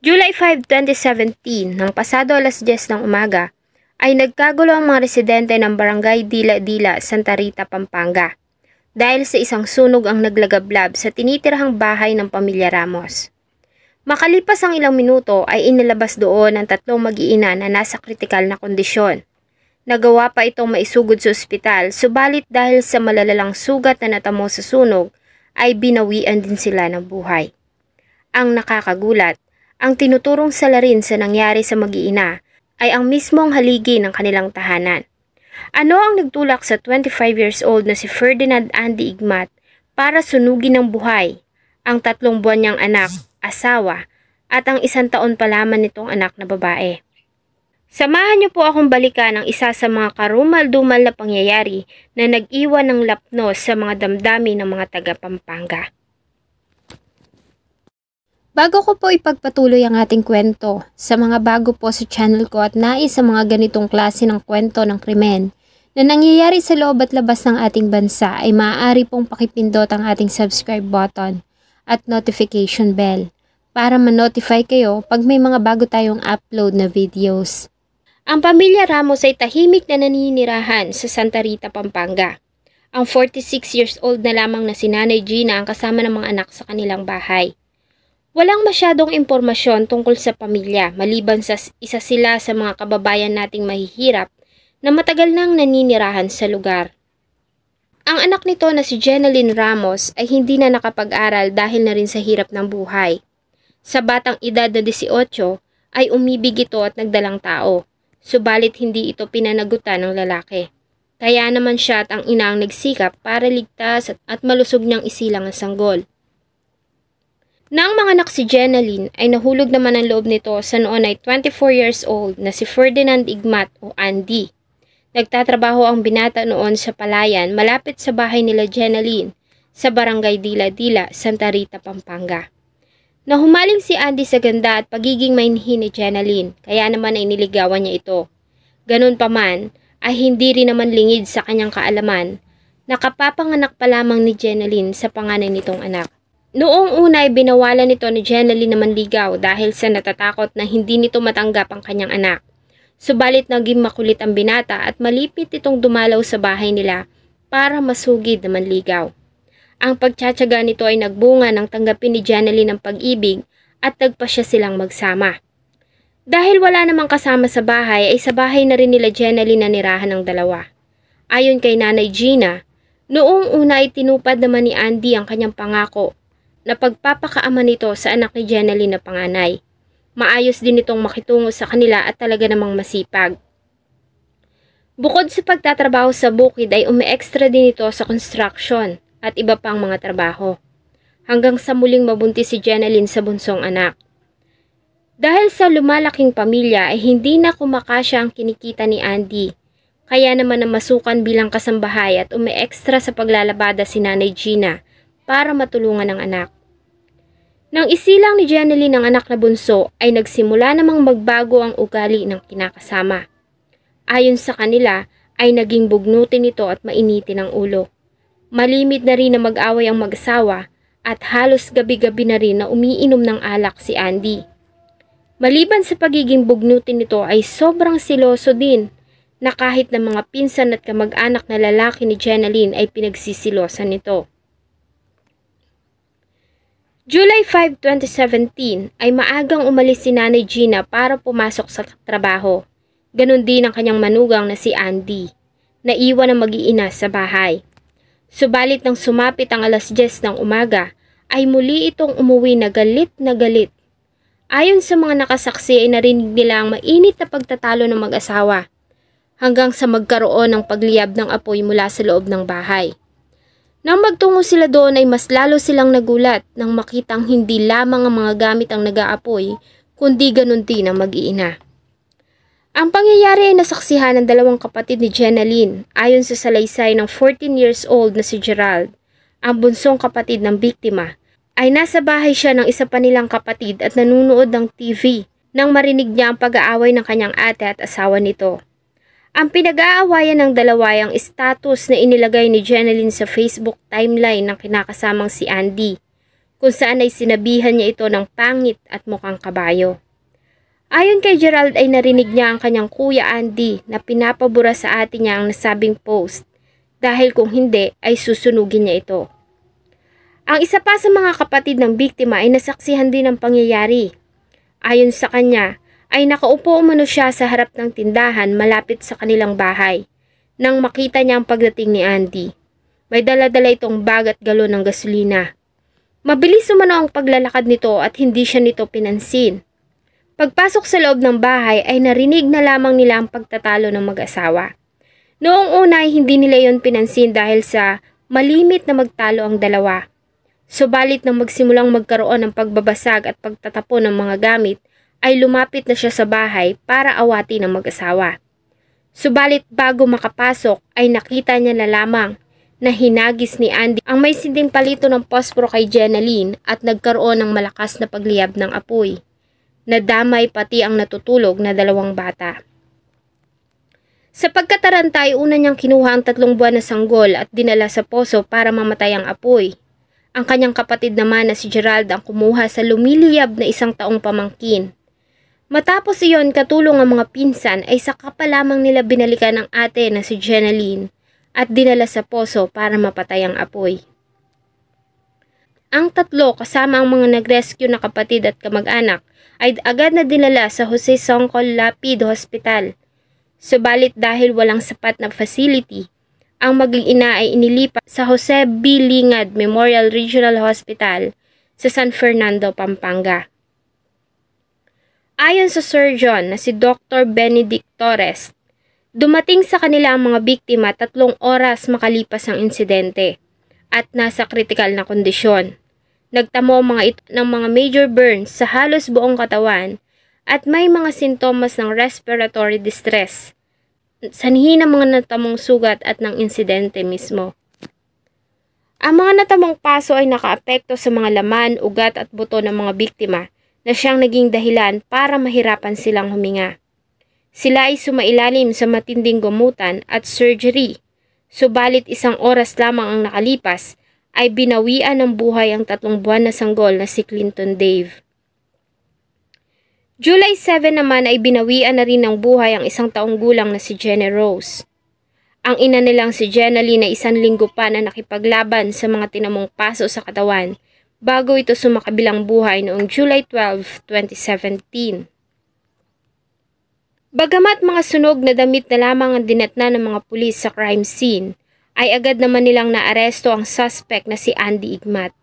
July 5, 2017, nang pasado alas 10 ng umaga, ay nagkagulo ang mga residente ng Barangay Dila-Dila, Santa Rita, Pampanga, dahil sa isang sunog ang naglagablab sa tinitirahang bahay ng pamilya Ramos. Makalipas ang ilang minuto ay inilabas doon ang tatlong mag-iina na nasa kritikal na kondisyon. Nagawa pa itong maisugod sa ospital, subalit dahil sa malalalang sugat na natamo sa sunog, ay binawian din sila ng buhay. Ang nakakagulat, ang tinuturong salarin sa nangyari sa mag-iina ay ang mismong haligi ng kanilang tahanan. Ano ang nagtulak sa 25 years old na si Ferdinand Andy Igmat para sunugin ng buhay ang 3 buwan niyang anak, asawa, at ang 1 taon pa lamang nitong anak na babae? Samahan niyo po akong balikan ang isa sa mga karumal-dumal na pangyayari na nag-iwan ng lapnos sa mga damdamin ng mga taga Pampanga. Bago ko po ipagpatuloy ang ating kwento, sa mga bago po sa channel ko at nais sa mga ganitong klase ng kwento ng krimen na nangyayari sa loob at labas ng ating bansa ay maaari pong pakipindot ang ating subscribe button at notification bell para ma-notify kayo pag may mga bago tayong upload na videos. Ang pamilya Ramos ay tahimik na naninirahan sa Santa Rita, Pampanga. Ang 46 years old na lamang na si Nanay Gina ang kasama ng mga anak sa kanilang bahay. Walang masyadong impormasyon tungkol sa pamilya maliban sa isa sila sa mga kababayan nating mahihirap na matagal nang naninirahan sa lugar. Ang anak nito na si Jeneline Ramos ay hindi na nakapag-aral dahil na rin sa hirap ng buhay. Sa batang edad na 18 ay umibig ito at nagdalang tao, subalit hindi ito pinanagutan ng lalaki. Kaya naman siya at ang ina ang nagsikap para ligtas at malusog niyang isilang ang sanggol. Nang manganak si Jeneline ay nahulog naman ang loob nito sa noon ay 24 years old na si Ferdinand Igmat o Andy. Nagtatrabaho ang binata noon sa palayan malapit sa bahay nila Jeneline sa Barangay Dila-Dila, Santa Rita, Pampanga. Nahumaling si Andy sa ganda at pagiging mainhin ni Jeneline, kaya naman ay niligawan niya ito. Ganun pa man ay hindi rin naman lingid sa kanyang kaalaman na kapapanganak pa lamang ni Jeneline sa panganay nitong anak. Noong una ay binawalan nito ni Jeneline na manligaw dahil sa natatakot na hindi nito matanggap ang kanyang anak. Subalit naging makulit ang binata at malipit itong dumalaw sa bahay nila para masugid na manligaw. Ang pagtsatsaga nito ay nagbunga nang tanggapin ni Jeneline ang pag-ibig at nagpasya silang magsama. Dahil wala namang kasama sa bahay ay sa bahay na rin nila Jeneline na nirahan ng dalawa. Ayon kay Nanay Gina, noong una ay tinupad naman ni Andy ang kanyang pangako na pagpapakaama nito sa anak ni Jeneline na panganay. Maayos din itong makitungo sa kanila at talaga namang masipag. Bukod sa pagtatrabaho sa bukid ay umi-extra din ito sa construction at iba pang mga trabaho. Hanggang sa muling mabuntis si Jeneline sa bunsong anak. Dahil sa lumalaking pamilya ay hindi na kumakasya ang kinikita ni Andy. Kaya naman namasukan bilang kasambahay at umi-extra sa paglalabada si Nanay Gina para matulungan ang anak. Nang isilang ni Jeneline ang anak na bunso ay nagsimula namang magbago ang ugali ng kinakasama. Ayon sa kanila ay naging bugnutin ito at mainitin ang ulo. Malimit na rin na mag-away ang mag-asawa at halos gabi-gabi na rin na umiinom ng alak si Andy. Maliban sa pagiging bugnutin nito ay sobrang siloso din na kahit na mga pinsan at kamag-anak na lalaki ni Jeneline ay pinagsisilosan nito. July 5, 2017 ay maagang umalis si Nanay Gina para pumasok sa trabaho. Ganon din ang kanyang manugang na si Andy, na iwan ang mag-iina sa bahay. Subalit nang sumapit ang alas 10 ng umaga, ay muli itong umuwi na galit na galit. Ayon sa mga nakasaksi ay narinig nila ang mainit na pagtatalo ng mag-asawa, hanggang sa magkaroon ng pagliyab ng apoy mula sa loob ng bahay. Nang magtungo sila doon ay mas lalo silang nagulat nang makitang hindi lamang ang mga gamit ang nag-aapoy, kundi ganun din ang mag-iina. Ang pangyayari ay nasaksihan ng 2 kapatid ni Jeneline ayon sa salaysay ng 14 years old na si Gerald, ang bunsong kapatid ng biktima. Ay nasa bahay siya ng isa pa nilang kapatid at nanunood ng TV nang marinig niya ang pag-aaway ng kanyang ate at asawa nito. Ang pinag-aawayan ng dalawa ay ang status na inilagay ni Jeneline sa Facebook timeline ng kinakasamang si Andy, kung saan ay sinabihan niya ito ng pangit at mukhang kabayo. Ayon kay Gerald ay narinig niya ang kanyang kuya Andy na pinapabura sa ate niya ang nasabing post dahil kung hindi ay susunugin niya ito. Ang isa pa sa mga kapatid ng biktima ay nasaksihan din ng pangyayari. Ayon sa kanya ay nakaupo umano siya sa harap ng tindahan malapit sa kanilang bahay nang makita niya ang pagdating ni Andy. May dala-dala itong bag at galon ng gasolina. Mabilis umano ang paglalakad nito at hindi siya nito pinansin. Pagpasok sa loob ng bahay ay narinig na lamang nila ang pagtatalo ng mag-asawa. Noong una ay hindi nila yon pinansin dahil sa malimit na magtalo ang dalawa. Subalit nang magsimulang magkaroon ng pagbabasag at pagtatapon ng mga gamit, ay lumapit na siya sa bahay para awatin ang mag-asawa. Subalit bago makapasok ay nakita niya na lamang na hinagis ni Andy ang may sinding palito ng posporo kay Jenaline at nagkaroon ng malakas na pagliyab ng apoy. Nadamay pati ang natutulog na dalawang bata. Sa pagkataranta ay una niyang kinuha ang 3 buwan na sanggol at dinala sa poso para mamatay ang apoy. Ang kanyang kapatid naman na si Gerald ang kumuha sa lumiliyab na 1 taong pamangkin. Matapos iyon katulong ang mga pinsan ay saka pa lamang nila binalikan ang ate na si Jenaline at dinala sa poso para mapatay ang apoy. Ang 3 kasama ang mga nag-rescue na kapatid at kamag-anak ay agad na dinala sa Jose Songcol Lapid Hospital. Subalit dahil walang sapat na facility, ang mag-ina ay inilipat sa Jose B. Lingad Memorial Regional Hospital sa San Fernando, Pampanga. Ayon sa surgeon na si Dr. Benedict Torres, dumating sa kanila ang mga biktima 3 oras makalipas ang insidente at nasa kritikal na kondisyon. Nagtamo mga ito ng mga major burns sa halos buong katawan at may mga sintomas ng respiratory distress, sanhi ng mga natamong sugat at ng insidente mismo. Ang mga natamong paso ay nakaapekto sa mga laman, ugat at buto ng mga biktima na siyang naging dahilan para mahirapan silang huminga. Sila ay sumailalim sa matinding gamutan at surgery, subalit 1 oras lamang ang nakalipas ay binawian ng buhay ang 3 buwan na sanggol na si Clinton Dave. July 7 naman ay binawian na rin ng buhay ang 1 taong gulang na si Jenny Rose. Ang ina nilang si Jenaline na 1 linggo pa na nakipaglaban sa mga tinamong paso sa katawan bago ito sumakabilang buhay noong July 12, 2017. Bagamat mga sunog na damit na lamang ang dinatna ng mga pulis sa crime scene, ay agad naman nilang naaresto ang suspect na si Andy Igmat.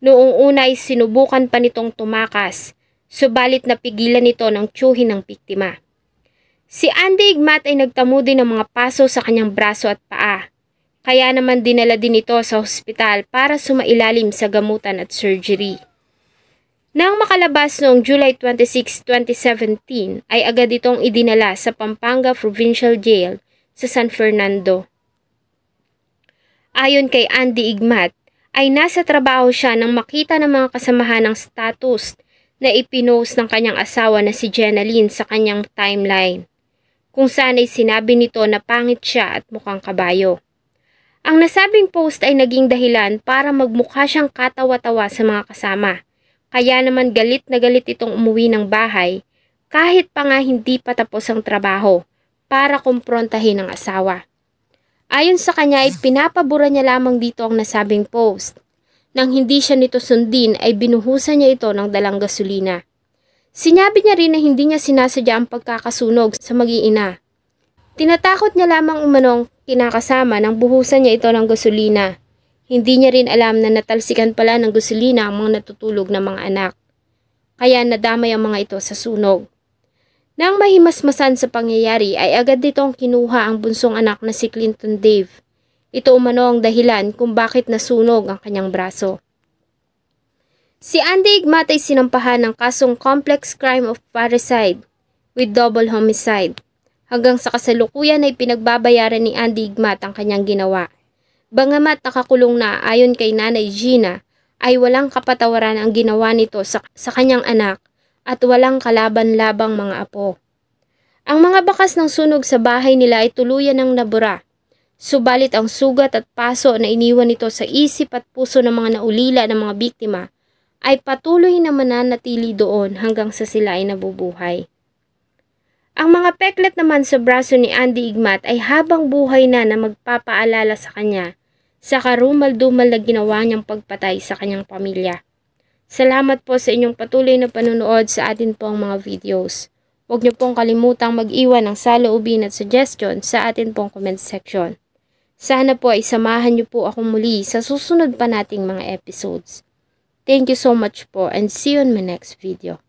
Noong una ay sinubukan pa nitong tumakas, subalit napigilan nito ng tiyuhin ng biktima. Si Andy Igmat ay nagtamo din ng mga paso sa kanyang braso at paa, kaya naman dinala din ito sa ospital para sumailalim sa gamutan at surgery. Nang makalabas noong July 26, 2017 ay agad itong idinala sa Pampanga Provincial Jail sa San Fernando. Ayon kay Andy Igmat, ay nasa trabaho siya nang makita ng mga kasamahan ng status na ipinost ng kanyang asawa na si Jenaline sa kanyang timeline, kung saan ay sinabi nito na pangit siya at mukhang kabayo. Ang nasabing post ay naging dahilan para magmukha siyang katawa-tawa sa mga kasama, kaya naman galit na galit itong umuwi ng bahay kahit pa nga hindi pa tapos ang trabaho para kumprontahin ang asawa. Ayon sa kanya ay pinapabura niya lamang dito ang nasabing post. Nang hindi siya nito sundin ay binuhusan niya ito ng dalang gasolina. Sinabi niya rin na hindi niya sinasadya ang pagkakasunog sa mag-iina. Tinatakot niya lamang umanong kinakasama nang buhusan niya ito ng gasolina. Hindi niya rin alam na natalsikan pala ng gasolina ang mga natutulog na mga anak. Kaya nadamay ang mga ito sa sunog. Nang mahimasmasan sa pangyayari ay agad ditong kinuha ang bunsong anak na si Clinton Dave. Ito umano ang dahilan kung bakit nasunog ang kanyang braso. Si Andy Igmat ay sinampahan ng kasong complex crime of parricide with double homicide. Hanggang sa kasalukuyan ay pinagbabayaran ni Andy Igmat ang kanyang ginawa. Bagamat nakakulong na ayon kay Nanay Gina, ay walang kapatawaran ang ginawa nito sa kanyang anak at walang kalaban-labang mga apo. Ang mga bakas ng sunog sa bahay nila ay tuluyan ng nabura. Subalit ang sugat at paso na iniwan nito sa isip at puso ng mga naulila ng mga biktima ay patuloy na mananatili doon hanggang sa sila ay nabubuhay. Ang mga peklat naman sa braso ni Andy Igmat ay habang buhay na magpapaalala sa kanya sa karumal-dumal na ginawa niyang pagpatay sa kanyang pamilya. Salamat po sa inyong patuloy na panunood sa atin pong mga videos. Huwag niyo pong kalimutang mag-iwan ng saloobin at suggestion sa atin pong comment section. Sana po ay samahan niyo po ako muli sa susunod pa nating mga episodes. Thank you so much po and see you in my next video.